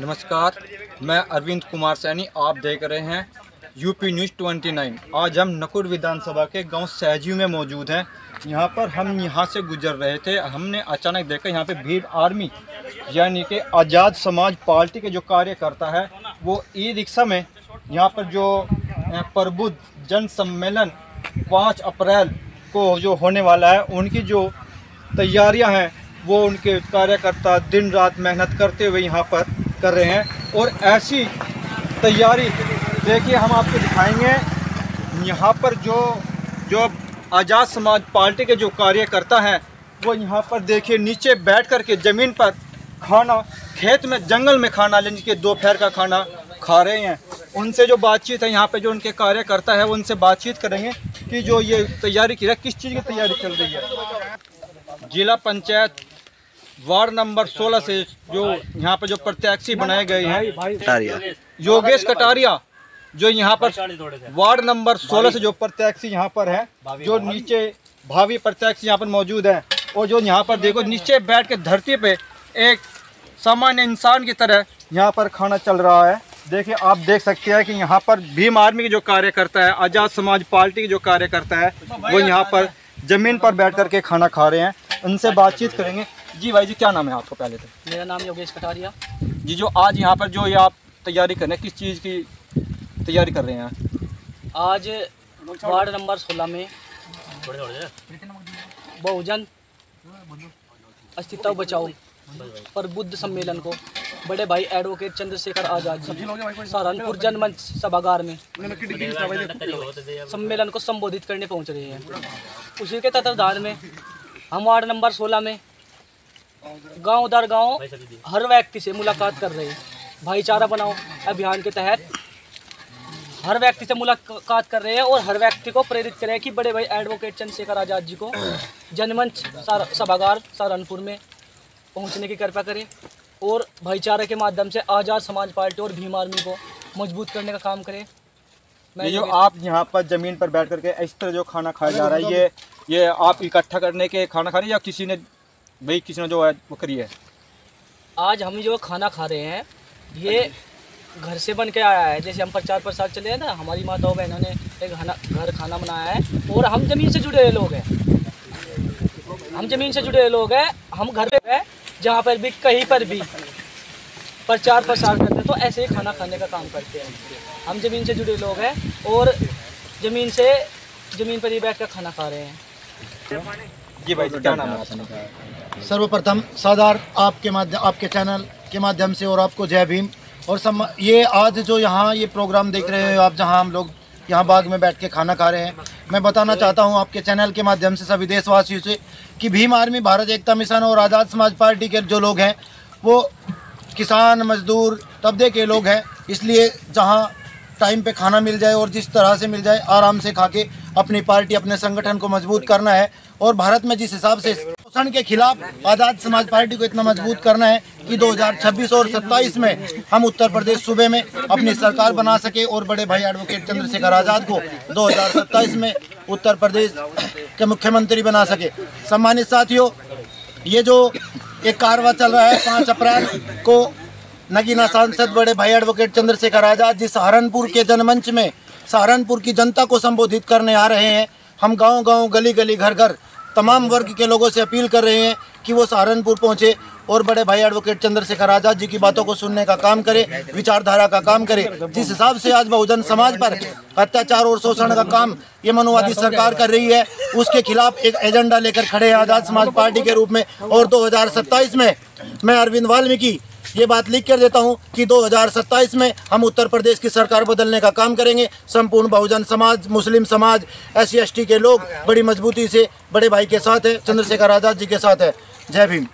नमस्कार, मैं अरविंद कुमार सैनी। आप देख रहे हैं यूपी न्यूज़ 29। आज हम नकुड़ विधानसभा के गांव सहजी में मौजूद हैं। यहां पर हम यहां से गुजर रहे थे, हमने अचानक देखा यहां पे भीम आर्मी यानी कि आज़ाद समाज पार्टी के जो कार्यकर्ता है वो ई रिक्शा में यहां पर जो प्रबुद्ध जन सम्मेलन 5 अप्रैल को जो होने वाला है उनकी जो तैयारियां हैं वो उनके कार्यकर्ता दिन रात मेहनत करते हुए यहाँ पर कर रहे हैं। और ऐसी तैयारी देखिए हम आपको दिखाएंगे। यहाँ पर जो आज़ाद समाज पार्टी के जो कार्यकर्ता हैं वो यहाँ पर देखिए नीचे बैठ कर के ज़मीन पर खाना, खेत में जंगल में खाना लेने के दोपहर का खाना खा रहे हैं। उनसे जो बातचीत है यहाँ पे जो उनके कार्यकर्ता है उनसे बातचीत करेंगे कि जो ये तैयारी की है किस चीज़ की तैयारी चल रही है। जिला पंचायत वार्ड नंबर 16 से जो यहाँ पर जो प्रत्याशी बनाए गए हैं योगेश कटारिया, जो यहाँ पर वार्ड नंबर 16 से जो प्रत्याशी यहाँ पर है, जो नीचे भावी प्रत्याशी यहाँ पर मौजूद है और जो यहाँ पर देखो नीचे बैठ के धरती पे एक सामान्य इंसान की तरह यहाँ पर खाना चल रहा है। देखिए आप देख सकते हैं कि यहाँ पर भीम आर्मी के जो कार्यकर्ता है, आज़ाद समाज पार्टी के जो कार्यकर्ता है वो यहाँ पर ज़मीन पर बैठ कर के खाना खा रहे हैं। उनसे बातचीत करेंगे। जी भाई जी, क्या नाम है आपको? पहले तो मेरा नाम योगेश कटारिया जी। जो आज यहाँ पर जो ये आप तैयारी कर रहे हैं, किस चीज़ की तैयारी कर रहे हैं? आज वार्ड नंबर 16 में बहुजन अस्तित्व बचाओ प्रबुद्ध सम्मेलन को बड़े भाई एडवोकेट चंद्रशेखर आज़ाद जी सहारनपुर जनमंच सभागार में सम्मेलन को संबोधित करने पहुंच रहे हैं। उसी के तत्वाधान में हम वार्ड नंबर 16 में गांव दर गांव हर व्यक्ति से मुलाकात कर रहे हैं। भाईचारा बनाओ अभियान के तहत हर व्यक्ति से मुलाकात कर रहे हैं और हर व्यक्ति को प्रेरित करें कि बड़े भाई एडवोकेट चंद्रशेखर आज़ाद जी को जनमंच सभागार सहारनपुर में पहुंचने की कृपा करें और भाईचारे के माध्यम से आज़ाद समाज पार्टी और भीम आर्मी को मजबूत करने का काम करें। ये जो आप यहाँ पर ज़मीन पर बैठ करके इस तरह जो खाना खाया जा रहा है, ये आप इकट्ठा करने के खाना खा रहे हैं या किसी ने जो है वो करी है? आज हम जो खाना खा रहे हैं ये घर से बन के आया है। जैसे हम प्रचार प्रसार चले हैं ना, हमारी माताओं बहनों ने एक घर खाना बनाया है और हम ज़मीन से जुड़े हुए लोग हैं। हम ज़मीन से जुड़े हुए लोग हैं। हम घर पे हैं जहाँ पर भी कहीं पर भी प्रचार प्रसार करते हैं तो ऐसे ही खाना खाने का काम करते हैं। हम ज़मीन से जुड़े लोग हैं और ज़मीन पर ही बैठ कर खाना खा रहे हैं। जी भाई, क्या नाम है? सर्वप्रथम साधार आपके चैनल के माध्यम से और आपको जय भीम। और ये आज जो यहाँ ये प्रोग्राम देख रहे हो आप, जहाँ हम लोग यहाँ बाग में बैठ के खाना खा रहे हैं, मैं बताना चाहता हूँ आपके चैनल के माध्यम से सभी देशवासियों से कि भीम आर्मी, भारत एकता मिशन और आज़ाद समाज पार्टी के जो लोग हैं वो किसान मजदूर तबके के लोग हैं। इसलिए जहाँ टाइम पे खाना मिल जाए और जिस तरह से मिल जाए आराम से खा के अपनी पार्टी, अपने संगठन को मजबूत करना है। और भारत में जिस हिसाब से शोषण के खिलाफ आज़ाद समाज पार्टी को इतना मजबूत करना है कि 2026 और 27 में हम उत्तर प्रदेश सूबे में अपनी सरकार बना सके और बड़े भाई एडवोकेट चंद्रशेखर आज़ाद को 2027 में उत्तर प्रदेश के मुख्यमंत्री बना सके। सम्मानित साथियों, ये जो एक कारवां चल रहा है 5 अप्रैल को नगीना सांसद बड़े भाई एडवोकेट चंद्रशेखर आज़ाद जी सहारनपुर के जनमंच में सहारनपुर की जनता को संबोधित करने आ रहे हैं। हम गांव-गांव, गली-गली, घर-घर तमाम वर्ग के लोगों से अपील कर रहे हैं कि वो सहारनपुर पहुंचे और बड़े भाई एडवोकेट चंद्रशेखर आज़ाद जी की बातों को सुनने का काम करे, विचारधारा का काम करे। जिस हिसाब से आज बहुजन समाज पर अत्याचार और शोषण का काम ये मनुवादी सरकार कर रही है, उसके खिलाफ एक एजेंडा लेकर खड़े हैं आज़ाद समाज पार्टी के रूप में। और 2027 में मैं अरविंद वाल्मीकि ये बात लिख कर देता हूँ कि 2027 में हम उत्तर प्रदेश की सरकार बदलने का काम करेंगे। संपूर्ण बहुजन समाज, मुस्लिम समाज, SC ST के लोग बड़ी मजबूती से बड़े भाई के साथ है, चंद्रशेखर आज़ाद जी के साथ है। जय भीम।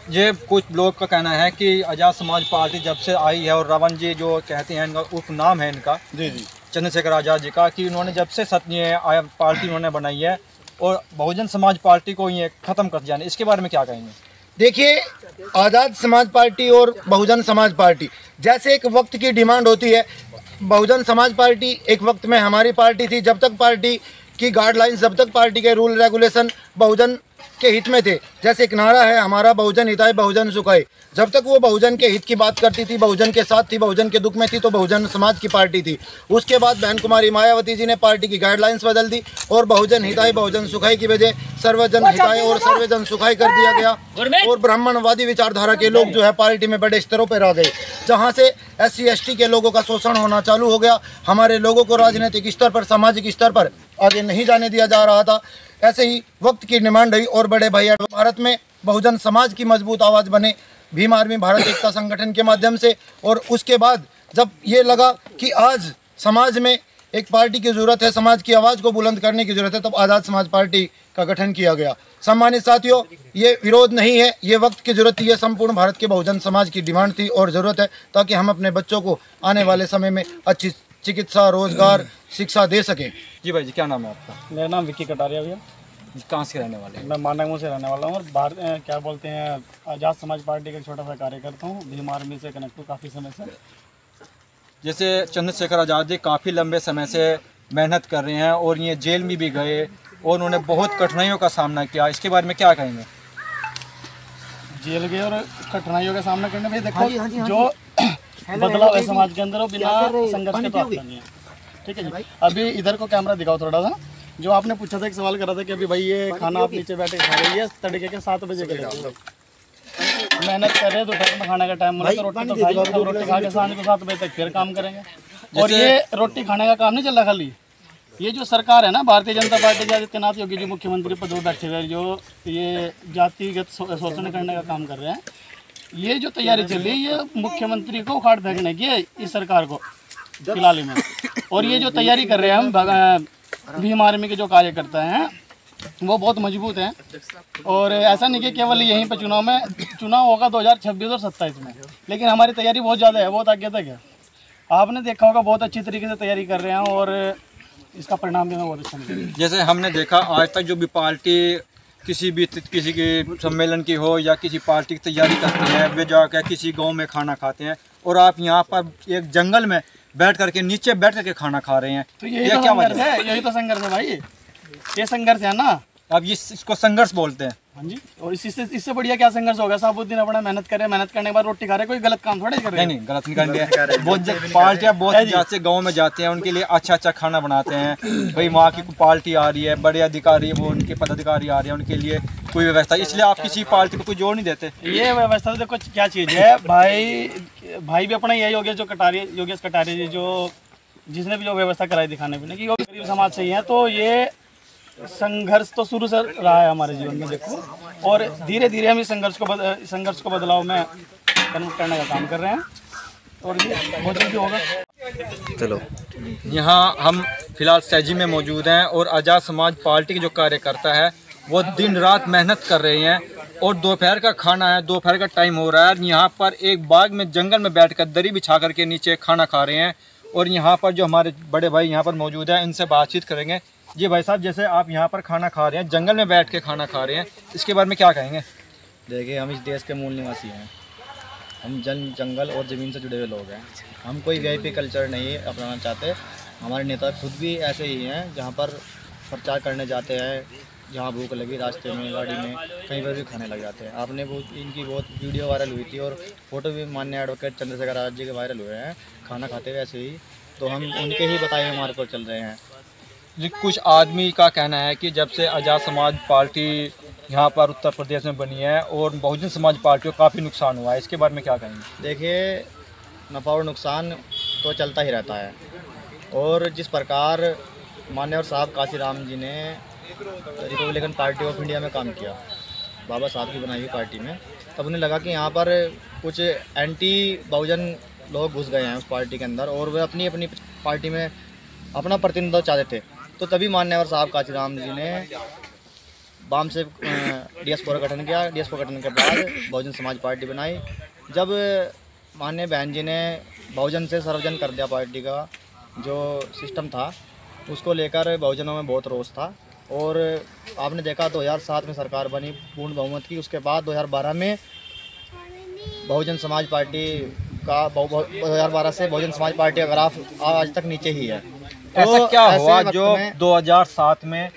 ये कुछ लोग का कहना है कि आज़ाद समाज पार्टी जब से आई है और रावण जी जो कहते हैं इनका उपनाम है इनका जी चंद्रशेखर आज़ाद जी का, कि उन्होंने जब से पार्टी उन्होंने बनाई है और बहुजन समाज पार्टी को ये ख़त्म कर जाना, इसके बारे में क्या कहेंगे? देखिए, आज़ाद समाज पार्टी और बहुजन समाज पार्टी जैसे एक वक्त की डिमांड होती है। बहुजन समाज पार्टी एक वक्त में हमारी पार्टी थी। जब तक पार्टी की गाइडलाइंस, जब तक पार्टी के रूल रेगुलेशन बहुजन के हित में थे। जैसे एक नारा है हमारा, बहुजन हिताय बहुजन सुखाय। जब तक वो बहुजन के हित की बात करती थी, बहुजन के साथ थी, बहुजन के दुख में थी, तो बहुजन समाज की पार्टी थी। उसके बाद बहन कुमारी मायावती जी ने पार्टी की गाइडलाइंस बदल दी और बहुजन हिताय बहुजन सुखाय की वजह सर्वजन हिताय और सर्वजन सुखाय कर दिया गया। और ब्राह्मणवादी विचारधारा के लोग जो है पार्टी में बड़े स्तरों पर आ गए, जहाँ से SC ST के लोगों का शोषण होना चालू हो गया। हमारे लोगों को राजनीतिक स्तर पर, सामाजिक स्तर पर आगे नहीं जाने दिया जा रहा था। ऐसे ही वक्त की डिमांड रही और बड़े भाई भारत में बहुजन समाज की मजबूत आवाज़ बने भीम आर्मी भारत एकता संगठन के माध्यम से। और उसके बाद जब ये लगा कि आज समाज में एक पार्टी की ज़रूरत है, समाज की आवाज़ को बुलंद करने की ज़रूरत है, तब आज़ाद समाज पार्टी का गठन किया गया। सम्मानित साथियों, ये विरोध नहीं है, ये वक्त की ज़रूरत थी, ये संपूर्ण भारत के बहुजन समाज की डिमांड थी और ज़रूरत है, ताकि हम अपने बच्चों को आने वाले समय में अच्छी चिकित्सा, रोजगार, शिक्षा दे सकें। जी भाई जी, क्या नाम है आपका? मेरा नाम विक्की कटारिया भैया। कहाँ से रहने वाले हैं? मैं मांडा से रहने वाला हूँ और क्या बोलते हैं, आज़ाद समाज पार्टी का एक छोटा सा कार्यकर्ता हूँ। भीम आर्मी से कनेक्ट हूँ काफ़ी समय से। जैसे चंद्रशेखर आज़ाद जी काफ़ी लंबे समय से मेहनत कर रहे हैं और ये जेल में भी गए और उन्होंने बहुत कठिनाइयों का सामना किया, इसके बारे में क्या कहेंगे? जेल गए और कठिनाइयों का सामना करने में देखो जो बदलाव है समाज के अंदर वो बिना संघर्ष के तो आता नहीं है। ठीक है जी। अभी इधर को कैमरा दिखाओ थोड़ा सा। जो आपने पूछा था, एक सवाल करा था कि अभी भाई ये खाना आप नीचे बैठे खा रही है तड़के के 7 बजे के लिए मेहनत कर रहे हैं, दोपहर में खाने का टाइम मिला तो रोटी तो खाई, रोटी खा के शाम को 7 बजे तक फिर काम करेंगे। और ये रोटी खाने का काम नहीं चल रहा खाली, ये जो सरकार है ना भारतीय जनता पार्टी के आदित्यनाथ योगी जी मुख्यमंत्री पद पर बैठे हुए जो ये जातिगत शोषण करने का काम कर रहे हैं, ये जो तैयारी चल रही है ये मुख्यमंत्री को उखाड़ फेंकने की है इस सरकार को फिलहाल में। और ये जो तैयारी कर रहे हैं हम भीम आर्मी के जो कार्यकर्ता हैं वो बहुत मजबूत हैं। और ऐसा नहीं कि केवल यहीं पर चुनाव होगा 2026 और 27 में, लेकिन हमारी तैयारी बहुत ज़्यादा है, बहुत आगे तक है। आपने देखा होगा बहुत अच्छी तरीके से तैयारी कर रहे हैं और इसका परिणाम भी हमें बहुत अच्छा मिलेगा। जैसे हमने देखा आज तक जो भी पार्टी किसी के सम्मेलन की हो या किसी पार्टी की तैयारी करती है, वे जाकर किसी गांव में खाना खाते हैं और आप यहाँ पर एक जंगल में बैठ करके नीचे बैठ करके खाना खा रहे हैं, तो यही तो क्या संघर्ष है? यही तो संघर्ष है भाई, ये संघर्ष है ना। अब इसको संघर्ष बोलते हैं। हाँ जी। और इससे बढ़िया क्या संघर्ष होगा? साबुद्दीन अपना मेहनत करे, मेहनत करने के बाद रोटी खा रहे, कोई गलत काम थोड़ा ही कर रहे हैं। नहीं, गलत नहीं करेंगे। बहुत पार्टियां बहुत जाते गांव में जाते हैं, उनके लिए अच्छा अच्छा खाना बनाते हैं। भाई वहाँ की पार्टी आ रही है, बड़े अधिकारी वो उनके पदाधिकारी आ रहे हैं, उनके लिए कोई व्यवस्था, इसलिए आप किसी पार्टी को कोई जोड़ नहीं देते। ये व्यवस्था देखो क्या चीज़ है भाई भी अपना यही योगेश कटारिया जी जो जिसने भी जो व्यवस्था कराई दिखाने पीने की, गरीब समाज से ही है। तो ये संघर्ष तो शुरू से रहा है हमारे जीवन में देखो, और धीरे धीरे हम इस संघर्ष को बदलाव में कन्वर्ट करने का काम कर रहे हैं और ये बहुत जल्दी होगा। चलो, यहाँ हम फिलहाल सहजी में मौजूद हैं और आज़ाद समाज पार्टी के जो कार्यकर्ता है वो दिन रात मेहनत कर रहे हैं और दोपहर का खाना है, दोपहर का टाइम हो रहा है। यहाँ पर एक बाग में जंगल में बैठकर दरी बिछा करके नीचे खाना खा रहे हैं और यहाँ पर जो हमारे बड़े भाई यहाँ पर मौजूद हैं इनसे बातचीत करेंगे। जी भाई साहब, जैसे आप यहाँ पर खाना खा रहे हैं, जंगल में बैठ के खाना खा रहे हैं, इसके बारे में क्या कहेंगे? देखिए, हम इस देश के मूल निवासी हैं, हम जंगल और ज़मीन से जुड़े हुए लोग हैं। हम कोई VIP कल्चर नहीं अपनाना चाहते। हमारे नेता खुद भी ऐसे ही हैं, जहाँ पर प्रचार करने जाते हैं, जहाँ भूख लगी रास्ते में, गाड़ी में, कहीं पर भी खाने लग जाते हैं। आपने इनकी बहुत वीडियो वायरल हुई थी और फोटो भी माननीय एडवोकेट चंद्रशेखर आज़ाद जी के वायरल हुए हैं खाना खाते हुए ऐसे ही। तो हम उनके ही बताए हुए मार्ग पर चल रहे हैं। कुछ आदमी का कहना है कि जब से आज़ाद समाज पार्टी यहाँ पर उत्तर प्रदेश में बनी है और बहुजन समाज पार्टी को काफ़ी नुकसान हुआ है, इसके बारे में क्या कहेंगे? देखिए, नफ़ा और नुकसान तो चलता ही रहता है। और जिस प्रकार मान्यवर साहब काशीराम जी ने रिपब्लिकन पार्टी ऑफ इंडिया में काम किया, बाबा साहब की बनाई हुई पार्टी में, तब उन्हें लगा कि यहाँ पर कुछ एंटी बहुजन लोग घुस गए हैं उस पार्टी के अंदर और वे अपनी अपनी पार्टी में अपना प्रतिनिधित्व चाहते थे। तो तभी मान्यवर साहब काशीराम जी ने वाम से DSPO का गठन किया। DSPO गठन के बाद बहुजन समाज पार्टी बनाई। जब माननीय बहन जी ने बहुजन से सर्वजन कर दिया पार्टी का जो सिस्टम था, उसको लेकर बहुजनों में बहुत रोष था। और आपने देखा 2007 में सरकार बनी पूर्ण बहुमत की, उसके बाद 2012 में बहुजन समाज पार्टी का 2012 से बहुजन समाज पार्टी का ग्राफ आज तक नीचे ही है। ऐसा क्या हुआ जो 2007 में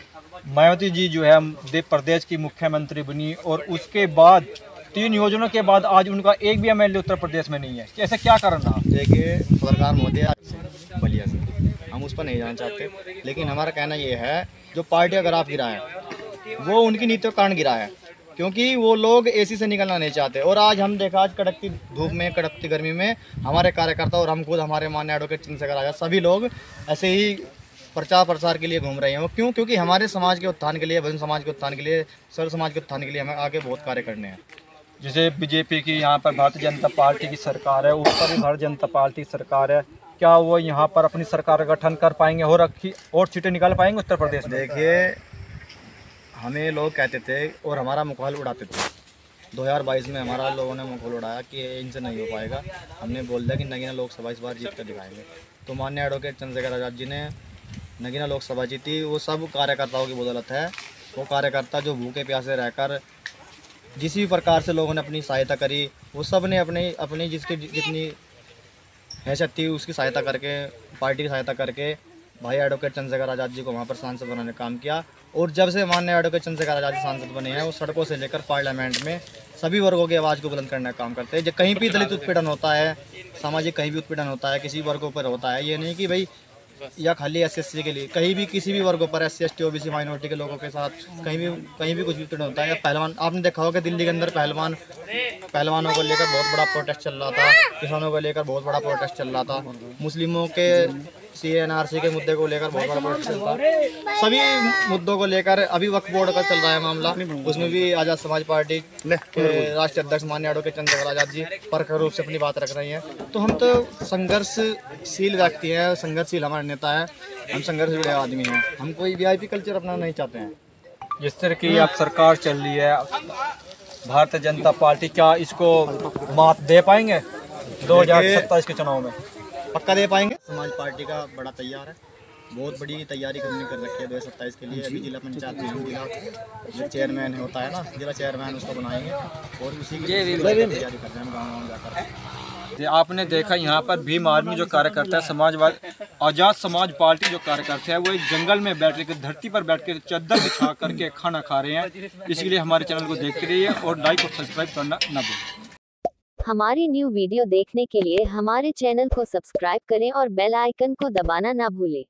मायावती जी जो है प्रदेश की मुख्यमंत्री बनी और उसके बाद 3 योजनाओं के बाद आज उनका एक भी एमएलए उत्तर प्रदेश में नहीं है। ऐसा क्या कारण रहा? देखिए, सरकार मोदी बलिया से हम उस पर नहीं जाना चाहते, लेकिन हमारा कहना ये है जो पार्टी का ग्राफ गिरा है वो उनकी नीतियों के कारण गिरा है, क्योंकि वो लोग एसी से निकलना नहीं चाहते। और आज हम देखा, आज कड़कती धूप में, कड़कती गर्मी में हमारे कार्यकर्ता और हम खुद, हमारे माननीय एडवोकेट चंद्रशेखर आजाद, सभी लोग ऐसे ही प्रचार प्रसार के लिए घूम रहे हैं। वो क्यों? क्योंकि हमारे समाज के उत्थान के लिए, बहुजन समाज के उत्थान के लिए, सर्व समाज के उत्थान के लिए हमें आगे बहुत कार्य करने हैं। जैसे बीजेपी की यहाँ पर भारतीय जनता पार्टी की सरकार है, ऊपर भी भारतीय जनता पार्टी की सरकार है, क्या वो यहाँ पर अपनी सरकार का गठन कर पाएंगे और सीटें निकाल पाएंगे उत्तर प्रदेश में? देखिए, हमें लोग कहते थे और हमारा मुखौल उड़ाते थे। 2022 में हमारा लोगों ने मुखौल उड़ाया कि इनसे नहीं हो पाएगा। हमने बोल दिया कि नगीना लोकसभा इस बार जीत कर दिखाएंगे। तो माननीय एडवोकेट चंद्रशेखर आजाद जी ने नगीना लोकसभा जीती। वो सब कार्यकर्ताओं की बदौलत है। वो कार्यकर्ता जो भूखे प्यासे रहकर जिस भी प्रकार से लोगों ने अपनी सहायता करी, वो सब ने अपनी जिसकी जितनी हैसियत थी उसकी सहायता करके, पार्टी की सहायता करके भाई एडवोकेट चंद्रशेखर आजाद जी को वहाँ पर सांसद बनाने का काम किया। और जब से माननीय एडवोकेट चंद्रशेखर आजाद जी सांसद बने हैं, वो सड़कों से लेकर पार्लियामेंट में सभी वर्गों की आवाज़ को बुलंद करने का काम करते हैं। जब कहीं भी दलित उत्पीड़न होता है, सामाजिक कहीं भी उत्पीड़न होता है, किसी वर्गों पर होता है, ये नहीं कि भाई या खाली SC के लिए, कहीं भी किसी भी वर्गों पर, SC ST OBC माइनॉरिटी के लोगों के साथ कहीं भी कुछ भी उत्पीड़न होता है। या पहलवान, आपने देखा होगा दिल्ली के अंदर पहलवानों को लेकर बहुत बड़ा प्रोटेस्ट चल रहा था, किसानों को लेकर बहुत बड़ा प्रोटेस्ट चल रहा था, मुस्लिमों के CA/NRC के मुद्दे को लेकर बहुत बड़ा प्रोटेस्ट चल रहा है। सभी मुद्दों को लेकर अभी वक्फ बोर्ड का चल रहा है मामला, उसमें भी आज़ाद समाज पार्टी के राष्ट्रीय अध्यक्ष माननीय एडवोकेट चंद्रशेखर आजाद जी परखर रूप से अपनी बात रख रही हैं। तो हम तो संघर्षशील व्यक्ति हैं, संघर्षशील हमारे नेता है, हम संघर्षशील आदमी हैं। हम कोई VIP कल्चर अपनाना नहीं चाहते हैं। जिस तरह की अब सरकार चल रही है भारतीय जनता पार्टी, क्या इसको मात दे पाएंगे 2027 के चुनाव में? पक्का दे पाएंगे। समाज पार्टी का बड़ा तैयार है, बहुत बड़ी तैयारी हमने कर रखी है 2027 के लिए। अभी जिला पंचायत जिला चेयरमैन होता है ना, जिला चेयरमैन उसको बनाएंगे और उसी की तैयारी कर रहे हैं गाँव जाकर। आपने देखा यहाँ पर भीम आर्मी जो कार्यकर्ता है, समाजवादी आज़ाद समाज पार्टी जो कार्यकर्ता है, वो एक जंगल में बैठ के, धरती पर बैठ के चादर बिछा करके खाना खा रहे हैं। इसलिए हमारे चैनल को देखते रहिए और लाइक और सब्सक्राइब करना न भूलें। हमारी न्यू वीडियो देखने के लिए हमारे चैनल को सब्सक्राइब करें और बेल आइकन को दबाना ना भूलें।